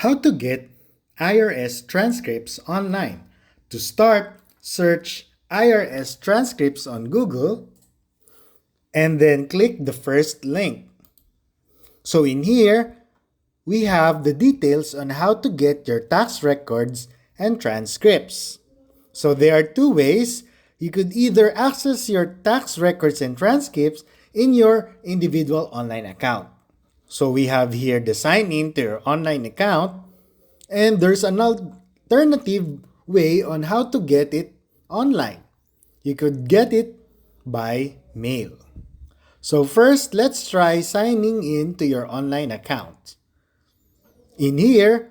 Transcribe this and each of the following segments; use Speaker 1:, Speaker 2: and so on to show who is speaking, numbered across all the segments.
Speaker 1: How to get IRS transcripts online. To start, search IRS transcripts on Google and then click the first link. So in here, we have the details on how to get your tax records and transcripts. So there are two ways. You could either access your tax records and transcripts in your individual online account. So we have here the sign in to your online account, and there's an alternative way on how to get it online. You could get it by mail. So first, let's try signing in to your online account. In here,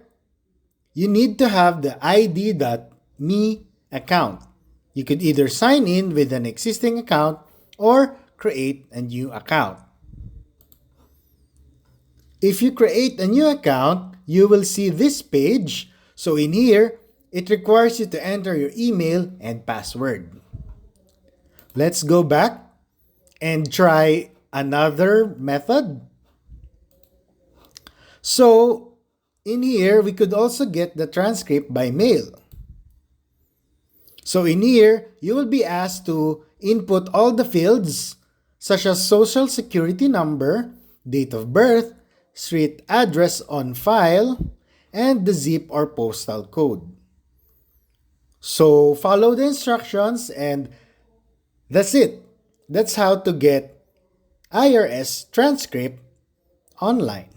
Speaker 1: you need to have the ID.me account. You could either sign in with an existing account or create a new account. If you create a new account, you will see this page. So in here, it requires you to enter your email and password. Let's go back and try another method. So in here, we could also get the transcript by mail. So in here, you will be asked to input all the fields such as social security number, date of birth, street address on file, and the zip or postal code. So follow the instructions and that's it. That's how to get IRS transcript online.